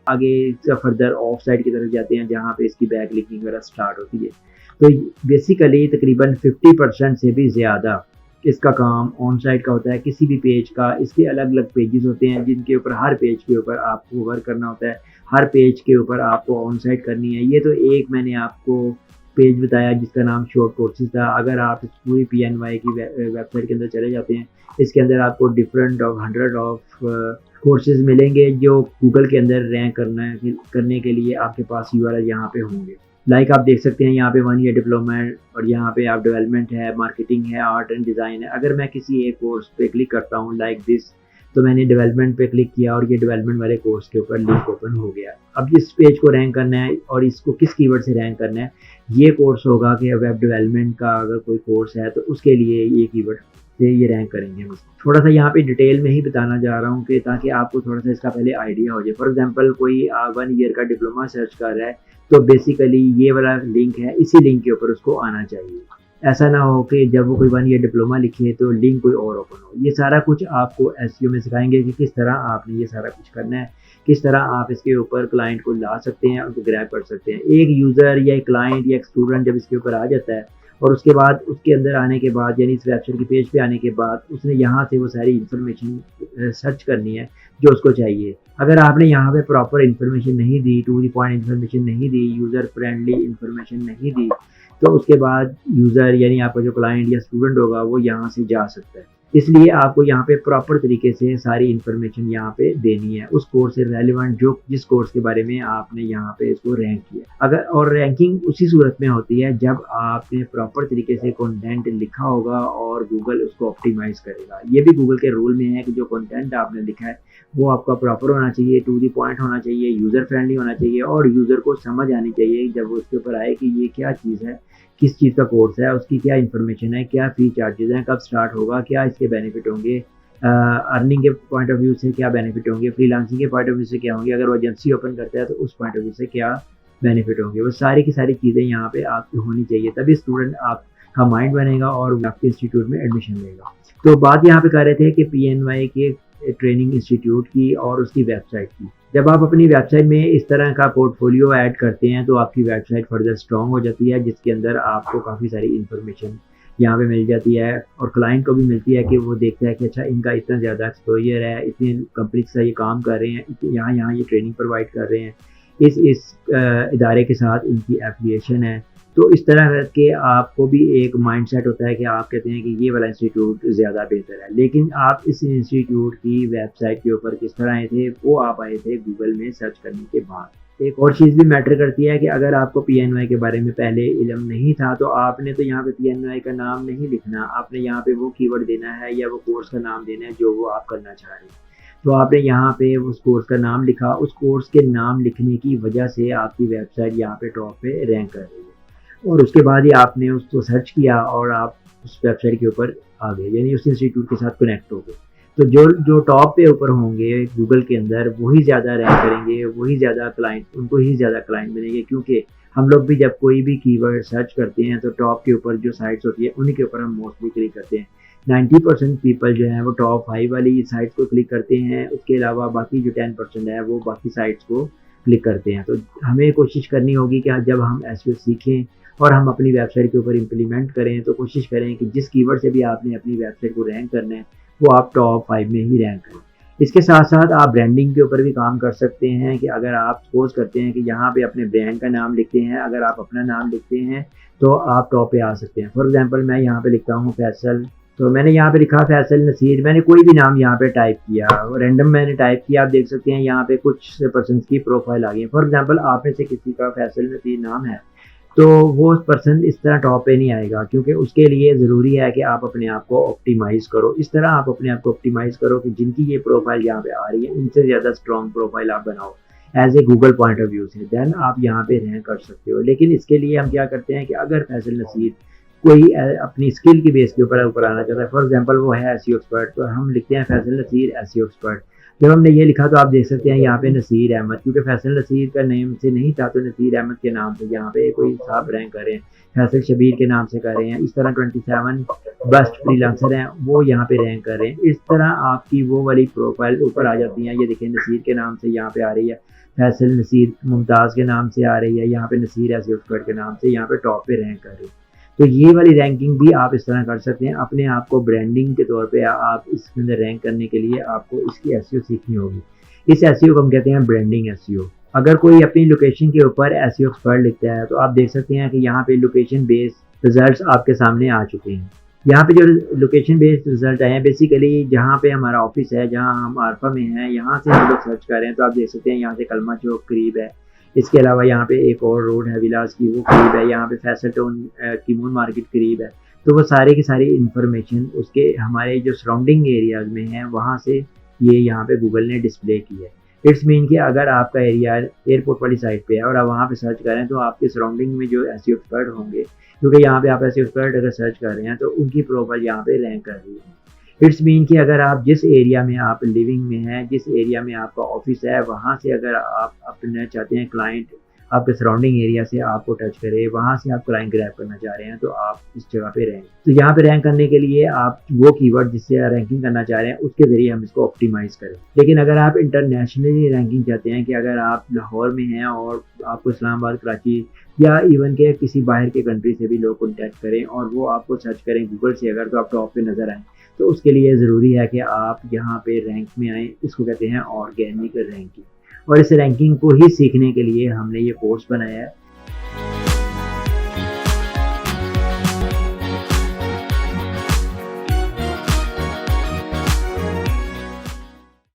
आगे further of side की तरफ जाते हैं जहाँ पे इसकी बैक लिंकिंग वगैरह स्टार्ट होती है। तो बेसिकली तकरीबन 50% से भी ज़्यादा इसका काम ऑन साइड का होता है। किसी भी पेज का इसके अलग अलग पेजेस होते हैं जिनके ऊपर हर पेज के ऊपर आपको वर्क करना होता है, हर पेज के ऊपर आपको ऑन साइड करनी है। ये तो एक मैंने आपको पेज बताया जिसका नाम शॉर्ट कोर्सेज था। अगर आप इस पूरी PNY की वेबसाइट के अंदर चले जाते हैं, इसके अंदर आपको डिफरेंट ऑफ 100 ऑफ कोर्सेज मिलेंगे जो गूगल के अंदर रैंक करने के लिए आपके पास URL यहाँ पे होंगे। लाइक आप देख सकते हैं यहाँ पे 1 ईयर डिप्लोमा है और यहाँ पे आप डेवलपमेंट है, मार्केटिंग है, आर्ट एंड डिज़ाइन है। अगर मैं किसी एक कोर्स पे क्लिक करता हूँ लाइक दिस, तो मैंने डेवलपमेंट पे क्लिक किया और ये डेवलपमेंट वाले कोर्स के ऊपर लिंक ओपन हो गया। अब जिस पेज को रैंक करना है और इसको किस कीवर्ड से रैंक करना है, ये कोर्स होगा कि वेब डेवलपमेंट का अगर कोई कोर्स है तो उसके लिए ये कीवर्ड से ये रैंक करेंगे हम। थोड़ा सा यहाँ पे डिटेल में ही बताना जा रहा हूँ कि ताकि आपको थोड़ा सा इसका पहले आइडिया हो जाए। फॉर एग्जांपल कोई 1 ईयर का डिप्लोमा सर्च कर रहा है तो बेसिकली ये वाला लिंक है, इसी लिंक के ऊपर उसको आना चाहिए। ऐसा ना हो कि जब वो कोई 1 ईयर डिप्लोमा लिखे तो लिंक कोई और ओपन हो। ये सारा कुछ आपको SEO में सिखाएंगे कि किस तरह आपने ये सारा कुछ करना है, किस तरह आप इसके ऊपर क्लाइंट को ला सकते हैं, उनको ग्रैब कर सकते हैं। एक यूज़र या एक क्लाइंट या एक स्टूडेंट जब इसके ऊपर आ जाता है और उसके बाद उसके अंदर आने के बाद यानी इस वेबसाइट के पेज पे आने के बाद उसने यहाँ से वो सारी इन्फॉर्मेशन सर्च करनी है जो उसको चाहिए। अगर आपने यहाँ पे प्रॉपर इन्फॉर्मेशन नहीं दी, टू द पॉइंट इन्फॉर्मेशन नहीं दी, यूज़र फ्रेंडली इन्फॉर्मेशन नहीं दी, तो उसके बाद यूज़र यानी आपका जो क्लाइंट या स्टूडेंट होगा वो यहाँ से जा सकता है। इसलिए आपको यहाँ पे प्रॉपर तरीके से सारी इन्फॉर्मेशन यहाँ पे देनी है उस कोर्स से रेलिवेंट जो जिस कोर्स के बारे में आपने यहाँ पे इसको रैंक किया। अगर और रैंकिंग उसी सूरत में होती है जब आपने प्रॉपर तरीके से कंटेंट लिखा होगा और गूगल उसको ऑप्टिमाइज करेगा। ये भी गूगल के रूल में है कि जो कंटेंट आपने लिखा है वो आपका प्रॉपर होना चाहिए, टू दी पॉइंट होना चाहिए, यूज़र फ्रेंडली होना चाहिए और यूज़र को समझ आनी चाहिए जब वो उसके ऊपर आए कि ये क्या चीज़ है, किस चीज़ का कोर्स है, उसकी क्या इन्फॉर्मेशन है, क्या फ़ी चार्जेज़ हैं, कब स्टार्ट होगा, क्या इसके बेनिफिट होंगे, अर्निंग के पॉइंट ऑफ व्यू से क्या बेनिफिट होंगे, फ्रीलांसिंग के पॉइंट ऑफ व्यू से क्या होंगे, अगर वो एजेंसी ओपन करता है तो उस पॉइंट ऑफ व्यू से क्या बेनिफिट होंगे। वो सारी की सारी चीज़ें यहाँ पे आपकी होनी चाहिए, तभी स्टूडेंट आपका माइंड बनेगा और आपके इंस्टीट्यूट में एडमिशन लेगा। तो बात यहाँ पे कर रहे थे कि PNY के ट्रेनिंग इंस्टीट्यूट की और उसकी वेबसाइट की। जब आप अपनी वेबसाइट में इस तरह का पोर्टफोलियो ऐड करते हैं तो आपकी वेबसाइट फर्दर स्ट्रॉन्ग हो जाती है, जिसके अंदर आपको काफ़ी सारी इन्फॉर्मेशन यहाँ पे मिल जाती है और क्लाइंट को भी मिलती है कि वो देखता है कि अच्छा इनका इतना ज़्यादा एक्सपोजर है, इतनी कंपनी से ये काम कर रहे हैं, यहाँ ये ट्रेनिंग प्रोवाइड कर रहे हैं, इस इदारे के साथ इनकी एफिलिएशन है। तो इस तरह के आपको भी एक माइंडसेट होता है कि आप कहते हैं कि ये वाला इंस्टीट्यूट ज़्यादा बेहतर है। लेकिन आप इस इंस्टीट्यूट की वेबसाइट के ऊपर किस तरह आए थे, वो आप आए थे गूगल में सर्च करने के बाद। एक और चीज़ भी मैटर करती है कि अगर आपको PNY के बारे में पहले इल्म नहीं था तो आपने तो यहाँ पे PNY का नाम नहीं लिखना, आपने यहाँ पे वो कीवर्ड देना है या वो कोर्स का नाम देना है जो वो आप करना चाह रहे हैं। तो आपने यहाँ पे उस कोर्स का नाम लिखा, उस कोर्स के नाम लिखने की वजह से आपकी वेबसाइट यहाँ पे टॉप पे रैंक कर रही है और उसके बाद ही आपने उसको सर्च किया और आप उस वेबसाइट के ऊपर आ गए, यानी उस इंस्टीट्यूट के साथ कनेक्ट हो गए। तो जो टॉप पे ऊपर होंगे गूगल के अंदर वही ज़्यादा रैंक करेंगे, वही ज़्यादा क्लाइंट, उनको ही ज़्यादा क्लाइंट मिलेंगे। क्योंकि हम लोग भी जब कोई भी कीवर्ड सर्च करते हैं तो टॉप के ऊपर जो साइट्स होती है उन्हीं के ऊपर हम मोस्टली क्लिक करते हैं। 90% पीपल जो है वो टॉप 5 वाली साइट्स को क्लिक करते हैं, उसके अलावा बाकी जो 10% है वो बाकी साइट्स को क्लिक करते हैं। तो हमें कोशिश करनी होगी कि जब हम SEO सीखें और हम अपनी वेबसाइट के ऊपर इम्प्लीमेंट करें तो कोशिश करें कि जिस कीवर्ड से भी आपने अपनी वेबसाइट को रैंक करना है वो आप टॉप 5 में ही रैंक करें। इसके साथ साथ आप ब्रांडिंग के ऊपर भी काम कर सकते हैं कि अगर आप सपोज करते हैं कि यहाँ पे अपने ब्रांड का नाम लिखते हैं, अगर आप अपना नाम लिखते हैं तो आप टॉप पे आ सकते हैं। फॉर एग्जांपल मैं यहाँ पे लिखता हूँ फैसल, तो मैंने यहाँ पे लिखा फैसल नसीर, मैंने कोई भी नाम यहाँ पे टाइप किया, रैंडम मैंने टाइप किया। आप देख सकते हैं यहाँ पे कुछ पर्सन की प्रोफाइल आ गई है। फॉर एग्जांपल आप में से किसी का फैसल नसीर नाम है तो वो पर्सन इस तरह टॉप पे नहीं आएगा, क्योंकि उसके लिए ज़रूरी है कि आप अपने आप को ऑप्टिमाइज़ करो। इस तरह आप अपने आप को ऑप्टिमाइज़ करो कि जिनकी ये प्रोफाइल यहाँ पे आ रही है इनसे ज़्यादा स्ट्रॉन्ग प्रोफाइल आप बनाओ as a Google point of view से, देन आप यहाँ पे रैंक कर सकते हो। लेकिन इसके लिए हम क्या करते हैं कि अगर फैसल नसीर कोई अपनी स्किल की बेस के ऊपर आना चाहता है, फॉर एग्जांपल वो है SEO एक्सपर्ट, तो हम लिखते हैं फैसल नसीर SEO एक्सपर्ट। जब हमने ये लिखा तो आप देख सकते हैं यहाँ पे नसीर अहमद, क्योंकि फैसल नसीर का नेम से नहीं था तो नसीर अहमद के नाम से यहाँ पे कोई साहब रैंक कर रहे हैं, फैसल शबीर के नाम से कर रहे हैं। इस तरह 27 बेस्ट फ्रीलांसर हैं वो यहाँ पे रैंक कर रहे हैं। इस तरह आपकी वो वाली प्रोफाइल ऊपर आ जाती है। ये देखिए नसीर के नाम से यहाँ पे आ रही है, फैसल नसीर मुमताज़ के नाम से आ रही है, यहाँ पे नसीर एसईओ एक्सपर्ट के नाम से यहाँ पे टॉप पे रैंक कर रही है। तो ये वाली रैंकिंग भी आप इस तरह कर सकते हैं। अपने आप को ब्रांडिंग के तौर पे आप इसके अंदर रैंक करने के लिए आपको इसकी एसईओ सीखनी होगी। इस एसईओ को हम कहते हैं ब्रांडिंग एसईओ। अगर कोई अपनी लोकेशन के ऊपर एसईओ एक्सपर्ट लिखता है तो आप देख सकते हैं कि यहाँ पे लोकेशन बेस्ड रिजल्ट्स आपके सामने आ चुके हैं। यहाँ पे जो लोकेशन बेस्ड रिजल्ट आए हैं बेसिकली जहाँ पे हमारा ऑफिस है, जहाँ हम आरफा में हैं, यहाँ से हम लोग सर्च कर रहे हैं तो आप देख सकते हैं यहाँ से कलमा चौक करीब है। इसके अलावा यहाँ पे एक और रोड है विलास की, वो करीब है। यहाँ पे फैसल टाउन की मून मार्केट करीब है। तो वो सारे की सारी इंफॉर्मेशन उसके हमारे जो सराउंडिंग एरियाज में है वहाँ से ये यहाँ पे गूगल ने डिस्प्ले की है। इट्स मीन कि अगर आपका एरिया एयरपोर्ट वाली साइड पे है और आप वहाँ पे सर्च करें तो आपके सराउंडिंग में जो एसईओ एक्सपर्ट होंगे, क्योंकि यहाँ पे आप एसईओ एक्सपर्ट अगर सर्च कर रहे हैं तो उनकी प्रोफाइल यहाँ पे रैंक कर रही है। इट्स मीन कि अगर आप जिस एरिया में आप लिविंग में हैं, जिस एरिया में आपका ऑफिस है, वहाँ से अगर आप अपने चाहते हैं क्लाइंट आपके सराउंडिंग एरिया से आपको टच करे, वहाँ से आप क्लाइंट ग्रैब करना चाह रहे हैं तो आप इस जगह पे रैंक। तो यहाँ पे रैंक करने के लिए आप वो कीवर्ड जिससे रैंकिंग करना चाह रहे हैं उसके जरिए हम इसको ऑप्टिमाइज करें। लेकिन अगर आप इंटरनेशनली रैंकिंग चाहते हैं कि अगर आप लाहौर में हैं और आपको इस्लामाबाद, कराची या इवन के किसी बाहर के कंट्री से भी लोग कॉन्टैक्ट करें और वो आपको सर्च करें गूगल से अगर, तो आप टॉप पे नजर आए, तो उसके लिए ज़रूरी है कि आप यहाँ पे रैंक में आएँ। इसको कहते हैं ऑर्गेनिक रैंकिंग। और इस रैंकिंग को ही सीखने के लिए हमने ये कोर्स बनाया है